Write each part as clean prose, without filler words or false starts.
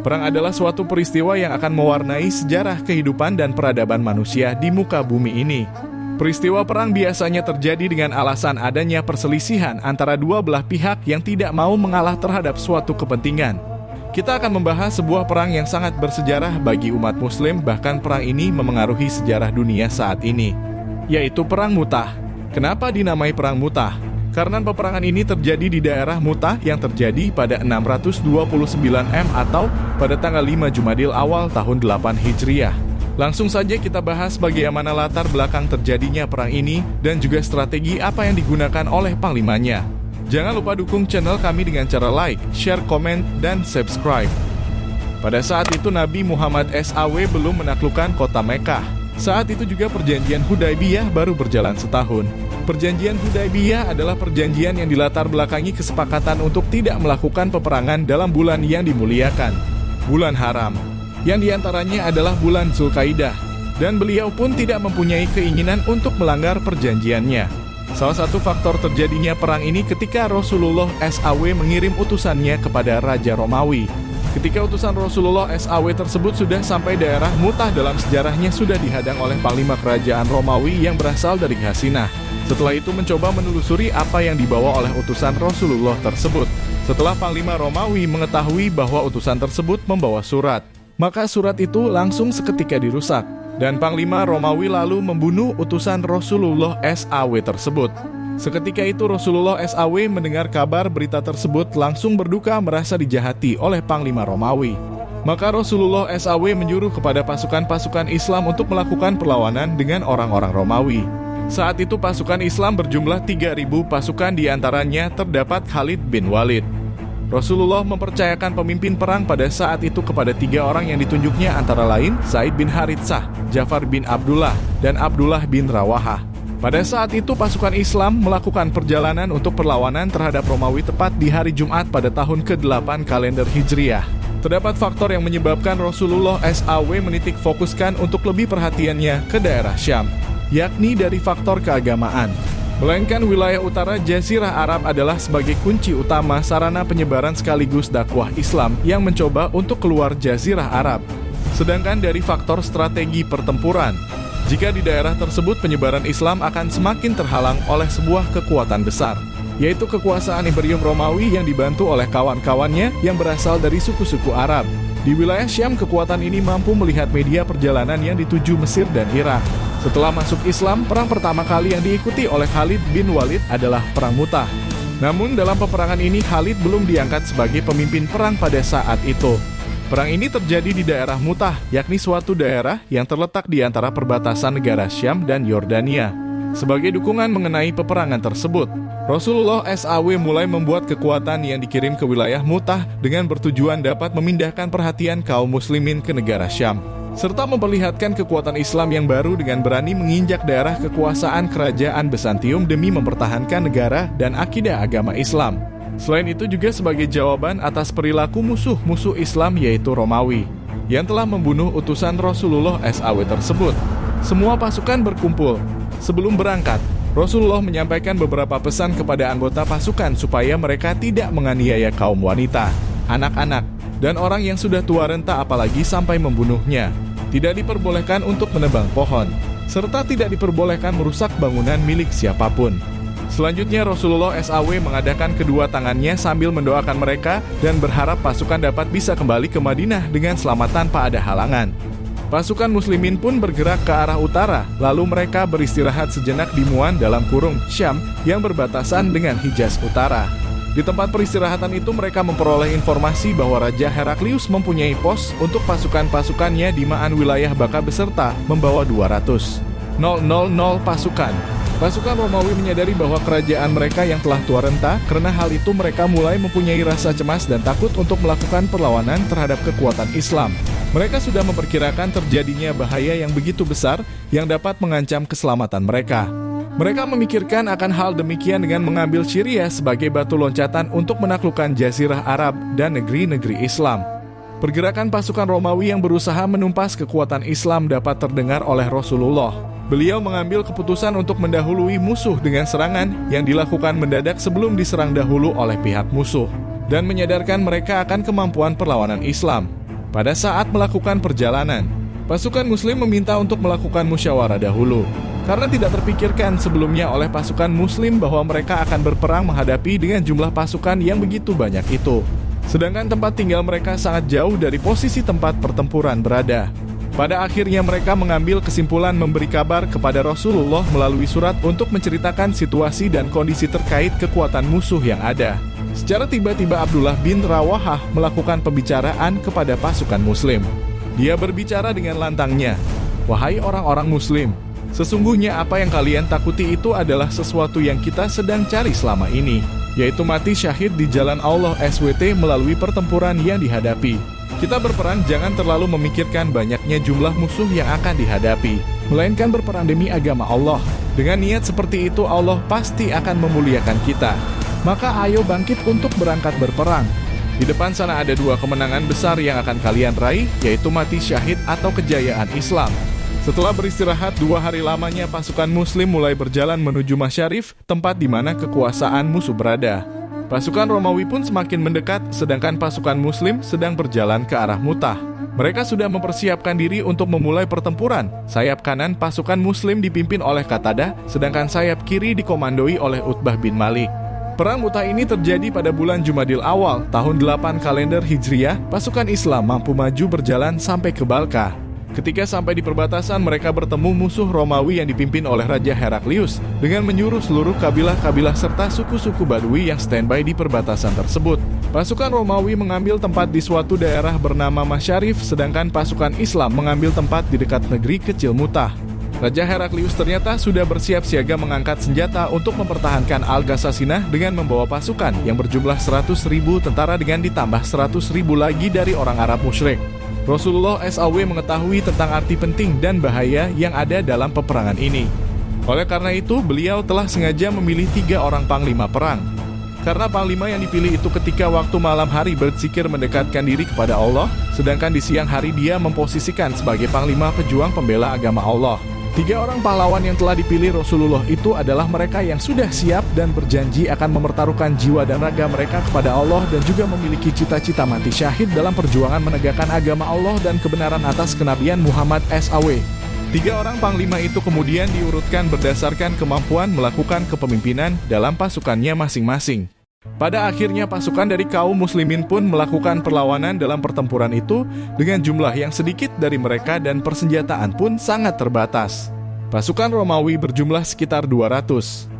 Perang adalah suatu peristiwa yang akan mewarnai sejarah kehidupan dan peradaban manusia di muka bumi ini. Peristiwa perang biasanya terjadi dengan alasan adanya perselisihan antara dua belah pihak yang tidak mau mengalah terhadap suatu kepentingan. Kita akan membahas sebuah perang yang sangat bersejarah bagi umat muslim, bahkan perang ini memengaruhi sejarah dunia saat ini, yaitu Perang Mu'tah. Kenapa dinamai Perang Mu'tah? Karena peperangan ini terjadi di daerah Mu'tah yang terjadi pada 629 M atau pada tanggal 5 Jumadil awal tahun 8 Hijriah. Langsung saja kita bahas bagaimana latar belakang terjadinya perang ini dan juga strategi apa yang digunakan oleh panglimanya. Jangan lupa dukung channel kami dengan cara like, share, komen, dan subscribe. Pada saat itu Nabi Muhammad SAW belum menaklukkan kota Mekkah. Saat itu juga perjanjian Hudaybiyah baru berjalan setahun. Perjanjian Hudaybiyah adalah perjanjian yang dilatar belakangi kesepakatan untuk tidak melakukan peperangan dalam bulan yang dimuliakan, bulan haram, yang diantaranya adalah bulan Zulkaidah, dan beliau pun tidak mempunyai keinginan untuk melanggar perjanjiannya. Salah satu faktor terjadinya perang ini ketika Rasulullah SAW mengirim utusannya kepada Raja Romawi. Ketika utusan Rasulullah SAW tersebut sudah sampai daerah Mu'tah, dalam sejarahnya sudah dihadang oleh panglima kerajaan Romawi yang berasal dari Ghasinah. Setelah itu mencoba menelusuri apa yang dibawa oleh utusan Rasulullah tersebut. Setelah panglima Romawi mengetahui bahwa utusan tersebut membawa surat, maka surat itu langsung seketika dirusak, dan panglima Romawi lalu membunuh utusan Rasulullah SAW tersebut. Seketika itu Rasulullah SAW mendengar kabar berita tersebut, langsung berduka merasa dijahati oleh panglima Romawi. Maka Rasulullah SAW menyuruh kepada pasukan-pasukan Islam untuk melakukan perlawanan dengan orang-orang Romawi. Saat itu pasukan Islam berjumlah 3.000 pasukan, diantaranya terdapat Khalid bin Walid. Rasulullah mempercayakan pemimpin perang pada saat itu kepada 3 orang yang ditunjuknya, antara lain Zaid bin Haritsah, Ja'far bin Abdullah, dan Abdullah bin Rawahah. Pada saat itu pasukan Islam melakukan perjalanan untuk perlawanan terhadap Romawi tepat di hari Jumat pada tahun ke-8 kalender Hijriah. Terdapat faktor yang menyebabkan Rasulullah SAW menitik fokuskan untuk lebih perhatiannya ke daerah Syam, yakni dari faktor keagamaan. Melainkan wilayah utara Jazirah Arab adalah sebagai kunci utama sarana penyebaran sekaligus dakwah Islam yang mencoba untuk keluar Jazirah Arab. Sedangkan dari faktor strategi pertempuran, jika di daerah tersebut penyebaran Islam akan semakin terhalang oleh sebuah kekuatan besar, yaitu kekuasaan Imperium Romawi yang dibantu oleh kawan-kawannya yang berasal dari suku-suku Arab. Di wilayah Syam, kekuatan ini mampu melihat media perjalanan yang dituju Mesir dan Irak. Setelah masuk Islam, perang pertama kali yang diikuti oleh Khalid bin Walid adalah Perang Mu'tah. Namun dalam peperangan ini Khalid belum diangkat sebagai pemimpin perang pada saat itu. Perang ini terjadi di daerah Mu'tah, yakni suatu daerah yang terletak di antara perbatasan negara Syam dan Yordania. Sebagai dukungan mengenai peperangan tersebut, Rasulullah SAW mulai membuat kekuatan yang dikirim ke wilayah Mu'tah dengan bertujuan dapat memindahkan perhatian kaum muslimin ke negara Syam, serta memperlihatkan kekuatan Islam yang baru dengan berani menginjak daerah kekuasaan kerajaan Bizantium demi mempertahankan negara dan akidah agama Islam. Selain itu juga sebagai jawaban atas perilaku musuh-musuh Islam yaitu Romawi, yang telah membunuh utusan Rasulullah SAW tersebut. Semua pasukan berkumpul. Sebelum berangkat, Rasulullah menyampaikan beberapa pesan kepada anggota pasukan supaya mereka tidak menganiaya kaum wanita, anak-anak, dan orang yang sudah tua renta, apalagi sampai membunuhnya. Tidak diperbolehkan untuk menebang pohon, serta tidak diperbolehkan merusak bangunan milik siapapun. Selanjutnya Rasulullah SAW mengadakan kedua tangannya sambil mendoakan mereka dan berharap pasukan dapat bisa kembali ke Madinah dengan selamat tanpa ada halangan. Pasukan muslimin pun bergerak ke arah utara, lalu mereka beristirahat sejenak di Mu'an dalam kurung Syam yang berbatasan dengan Hijaz Utara. Di tempat peristirahatan itu mereka memperoleh informasi bahwa Raja Heraklius mempunyai pos untuk pasukan-pasukannya di Ma'an wilayah Baka beserta membawa 200 pasukan. Pasukan Romawi menyadari bahwa kerajaan mereka yang telah tua renta, karena hal itu mereka mulai mempunyai rasa cemas dan takut untuk melakukan perlawanan terhadap kekuatan Islam. Mereka sudah memperkirakan terjadinya bahaya yang begitu besar yang dapat mengancam keselamatan mereka. Mereka memikirkan akan hal demikian dengan mengambil Syria sebagai batu loncatan untuk menaklukkan Jazirah Arab dan negeri-negeri Islam. Pergerakan pasukan Romawi yang berusaha menumpas kekuatan Islam dapat terdengar oleh Rasulullah. Beliau mengambil keputusan untuk mendahului musuh dengan serangan yang dilakukan mendadak sebelum diserang dahulu oleh pihak musuh, dan menyadarkan mereka akan kemampuan perlawanan Islam. Pada saat melakukan perjalanan, pasukan Muslim meminta untuk melakukan musyawarah dahulu, karena tidak terpikirkan sebelumnya oleh pasukan Muslim bahwa mereka akan berperang menghadapi dengan jumlah pasukan yang begitu banyak itu. Sedangkan tempat tinggal mereka sangat jauh dari posisi tempat pertempuran berada. Pada akhirnya mereka mengambil kesimpulan memberi kabar kepada Rasulullah melalui surat untuk menceritakan situasi dan kondisi terkait kekuatan musuh yang ada. Secara tiba-tiba Abdullah bin Rawahah melakukan pembicaraan kepada pasukan Muslim. Dia berbicara dengan lantangnya, "Wahai orang-orang Muslim, sesungguhnya apa yang kalian takuti itu adalah sesuatu yang kita sedang cari selama ini, yaitu mati syahid di jalan Allah SWT melalui pertempuran yang dihadapi. Kita berperang jangan terlalu memikirkan banyaknya jumlah musuh yang akan dihadapi, melainkan berperang demi agama Allah. Dengan niat seperti itu Allah pasti akan memuliakan kita. Maka ayo bangkit untuk berangkat berperang. Di depan sana ada 2 kemenangan besar yang akan kalian raih, yaitu mati syahid atau kejayaan Islam." Setelah beristirahat 2 hari lamanya, pasukan Muslim mulai berjalan menuju Masyarif, tempat di mana kekuasaan musuh berada. Pasukan Romawi pun semakin mendekat, sedangkan pasukan Muslim sedang berjalan ke arah Mutah. Mereka sudah mempersiapkan diri untuk memulai pertempuran. Sayap kanan pasukan Muslim dipimpin oleh Qatadah, sedangkan sayap kiri dikomandoi oleh Utbah bin Malik. Perang Mutah ini terjadi pada bulan Jumadil Awal, tahun 8 kalender Hijriah. Pasukan Islam mampu maju berjalan sampai ke Balqa. Ketika sampai di perbatasan, mereka bertemu musuh Romawi yang dipimpin oleh Raja Heraklius dengan menyuruh seluruh kabilah-kabilah serta suku-suku Badui yang standby di perbatasan tersebut. Pasukan Romawi mengambil tempat di suatu daerah bernama Masyarif, sedangkan pasukan Islam mengambil tempat di dekat negeri kecil Mutah. Raja Heraklius ternyata sudah bersiap siaga mengangkat senjata untuk mempertahankan Al-Ghasasinah dengan membawa pasukan yang berjumlah 100.000 tentara dengan ditambah 100.000 lagi dari orang Arab musyrik. Rasulullah SAW mengetahui tentang arti penting dan bahaya yang ada dalam peperangan ini. Oleh karena itu, beliau telah sengaja memilih 3 orang panglima perang. Karena panglima yang dipilih itu ketika waktu malam hari berzikir mendekatkan diri kepada Allah, sedangkan di siang hari dia memposisikan sebagai panglima pejuang pembela agama Allah. 3 orang pahlawan yang telah dipilih Rasulullah itu adalah mereka yang sudah siap dan berjanji akan mempertaruhkan jiwa dan raga mereka kepada Allah dan juga memiliki cita-cita mati syahid dalam perjuangan menegakkan agama Allah dan kebenaran atas kenabian Muhammad SAW. 3 orang panglima itu kemudian diurutkan berdasarkan kemampuan melakukan kepemimpinan dalam pasukannya masing-masing. Pada akhirnya pasukan dari kaum muslimin pun melakukan perlawanan dalam pertempuran itu dengan jumlah yang sedikit dari mereka dan persenjataan pun sangat terbatas. Pasukan Romawi berjumlah sekitar 200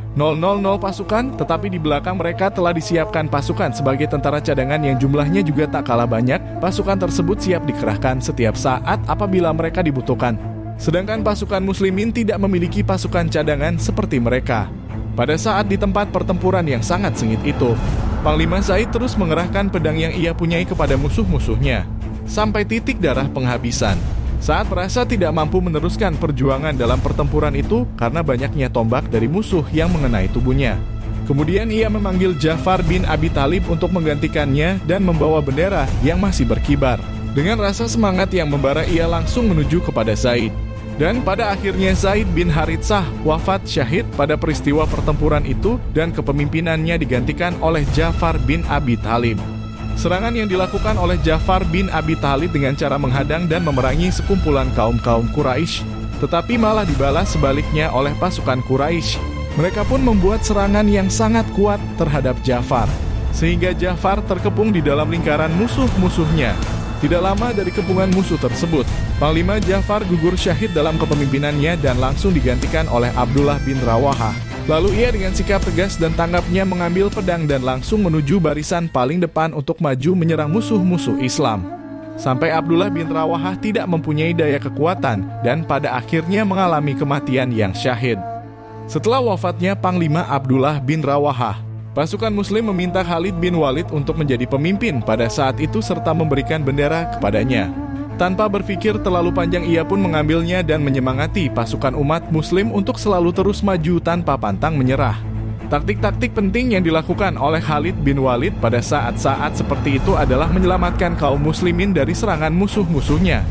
pasukan, tetapi di belakang mereka telah disiapkan pasukan sebagai tentara cadangan yang jumlahnya juga tak kalah banyak. Pasukan tersebut siap dikerahkan setiap saat apabila mereka dibutuhkan. Sedangkan pasukan muslimin tidak memiliki pasukan cadangan seperti mereka. Pada saat di tempat pertempuran yang sangat sengit itu, Panglima Zaid terus mengerahkan pedang yang ia punyai kepada musuh-musuhnya, sampai titik darah penghabisan. Saat merasa tidak mampu meneruskan perjuangan dalam pertempuran itu karena banyaknya tombak dari musuh yang mengenai tubuhnya. Kemudian ia memanggil Ja'far bin Abi Thalib untuk menggantikannya dan membawa bendera yang masih berkibar. Dengan rasa semangat yang membara ia langsung menuju kepada Zaid. Dan pada akhirnya Zaid bin Haritsah wafat syahid pada peristiwa pertempuran itu dan kepemimpinannya digantikan oleh Ja'far bin Abi Thalib. Serangan yang dilakukan oleh Ja'far bin Abi Thalib dengan cara menghadang dan memerangi sekumpulan kaum-kaum Quraisy, tetapi malah dibalas sebaliknya oleh pasukan Quraisy. Mereka pun membuat serangan yang sangat kuat terhadap Ja'far, sehingga Ja'far terkepung di dalam lingkaran musuh-musuhnya. Tidak lama dari kepungan musuh tersebut, Panglima Ja'far gugur syahid dalam kepemimpinannya dan langsung digantikan oleh Abdullah bin Rawahah. Lalu ia dengan sikap tegas dan tanggapnya mengambil pedang dan langsung menuju barisan paling depan untuk maju menyerang musuh-musuh Islam. Sampai Abdullah bin Rawahah tidak mempunyai daya kekuatan dan pada akhirnya mengalami kematian yang syahid. Setelah wafatnya Panglima Abdullah bin Rawahah, pasukan Muslim meminta Khalid bin Walid untuk menjadi pemimpin pada saat itu serta memberikan bendera kepadanya. Tanpa berpikir terlalu panjang ia pun mengambilnya dan menyemangati pasukan umat Muslim untuk selalu terus maju tanpa pantang menyerah. Taktik-taktik penting yang dilakukan oleh Khalid bin Walid pada saat-saat seperti itu adalah menyelamatkan kaum muslimin dari serangan musuh-musuhnya.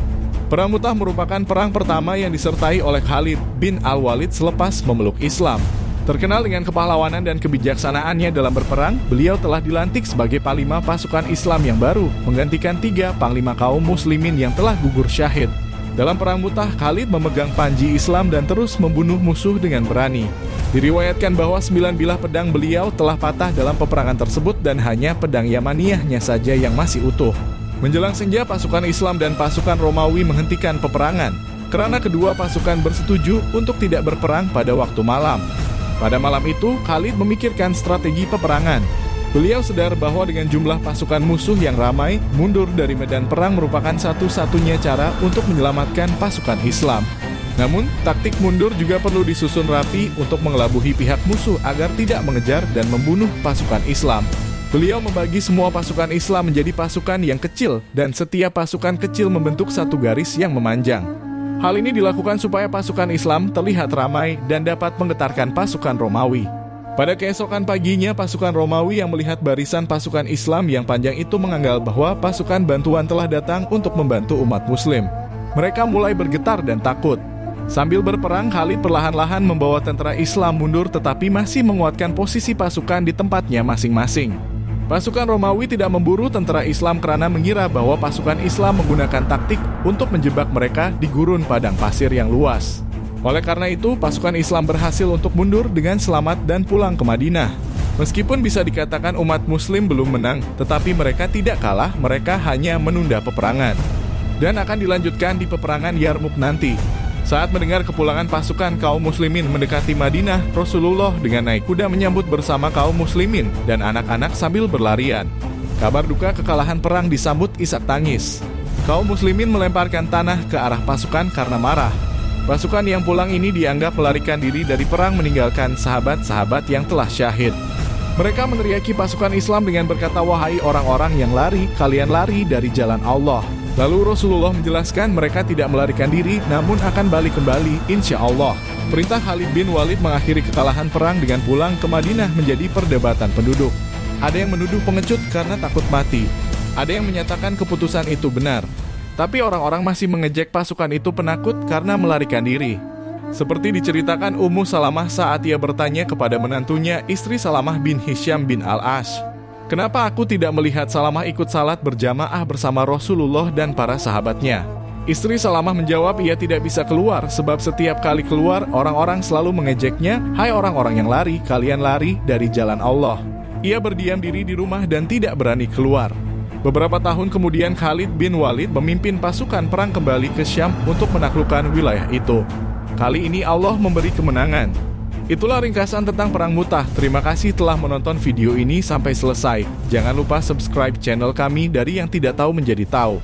Perang Mutah merupakan perang pertama yang disertai oleh Khalid bin Al-Walid selepas memeluk Islam. Terkenal dengan kepahlawanan dan kebijaksanaannya dalam berperang, beliau telah dilantik sebagai panglima pasukan Islam yang baru, menggantikan 3 panglima kaum muslimin yang telah gugur syahid. Dalam Perang Mu'tah, Khalid memegang panji Islam dan terus membunuh musuh dengan berani. Diriwayatkan bahwa 9 bilah pedang beliau telah patah dalam peperangan tersebut dan hanya pedang Yamaniyahnya saja yang masih utuh. Menjelang senja, pasukan Islam dan pasukan Romawi menghentikan peperangan, karena kedua pasukan bersetuju untuk tidak berperang pada waktu malam. Pada malam itu, Khalid memikirkan strategi peperangan. Beliau sadar bahwa dengan jumlah pasukan musuh yang ramai, mundur dari medan perang merupakan satu-satunya cara untuk menyelamatkan pasukan Islam. Namun, taktik mundur juga perlu disusun rapi untuk mengelabuhi pihak musuh agar tidak mengejar dan membunuh pasukan Islam. Beliau membagi semua pasukan Islam menjadi pasukan yang kecil, dan setiap pasukan kecil membentuk satu garis yang memanjang. Hal ini dilakukan supaya pasukan Islam terlihat ramai dan dapat menggetarkan pasukan Romawi. Pada keesokan paginya, pasukan Romawi yang melihat barisan pasukan Islam yang panjang itu menganggap bahwa pasukan bantuan telah datang untuk membantu umat Muslim. Mereka mulai bergetar dan takut. Sambil berperang, Khalid perlahan-lahan membawa tentara Islam mundur tetapi masih menguatkan posisi pasukan di tempatnya masing-masing. Pasukan Romawi tidak memburu tentara Islam karena mengira bahwa pasukan Islam menggunakan taktik untuk menjebak mereka di gurun padang pasir yang luas. Oleh karena itu, pasukan Islam berhasil untuk mundur dengan selamat dan pulang ke Madinah. Meskipun bisa dikatakan umat Muslim belum menang, tetapi mereka tidak kalah, mereka hanya menunda peperangan. Dan akan dilanjutkan di peperangan Yarmuk nanti. Saat mendengar kepulangan pasukan kaum muslimin mendekati Madinah, Rasulullah dengan naik kuda menyambut bersama kaum muslimin dan anak-anak sambil berlarian. Kabar duka kekalahan perang disambut isak tangis. Kaum muslimin melemparkan tanah ke arah pasukan karena marah. Pasukan yang pulang ini dianggap melarikan diri dari perang meninggalkan sahabat-sahabat yang telah syahid. Mereka meneriaki pasukan Islam dengan berkata, "Wahai orang-orang yang lari, kalian lari dari jalan Allah." Lalu Rasulullah menjelaskan mereka tidak melarikan diri, namun akan balik kembali, insya Allah. Perintah Khalid bin Walid mengakhiri kekalahan perang dengan pulang ke Madinah menjadi perdebatan penduduk. Ada yang menuduh pengecut karena takut mati. Ada yang menyatakan keputusan itu benar. Tapi orang-orang masih mengejek pasukan itu penakut karena melarikan diri. Seperti diceritakan Ummu Salamah saat ia bertanya kepada menantunya, istri Salamah bin Hisham bin Al-As. Kenapa aku tidak melihat Salamah ikut salat berjamaah bersama Rasulullah dan para sahabatnya? Istri Salamah menjawab ia tidak bisa keluar sebab setiap kali keluar orang-orang selalu mengejeknya, "Hai orang-orang yang lari, kalian lari dari jalan Allah." Ia berdiam diri di rumah dan tidak berani keluar. Beberapa tahun kemudian Khalid bin Walid memimpin pasukan perang kembali ke Syam untuk menaklukkan wilayah itu. Kali ini Allah memberi kemenangan. Itulah ringkasan tentang Perang Mu'tah. Terima kasih telah menonton video ini sampai selesai. Jangan lupa subscribe channel kami dari yang tidak tahu menjadi tahu.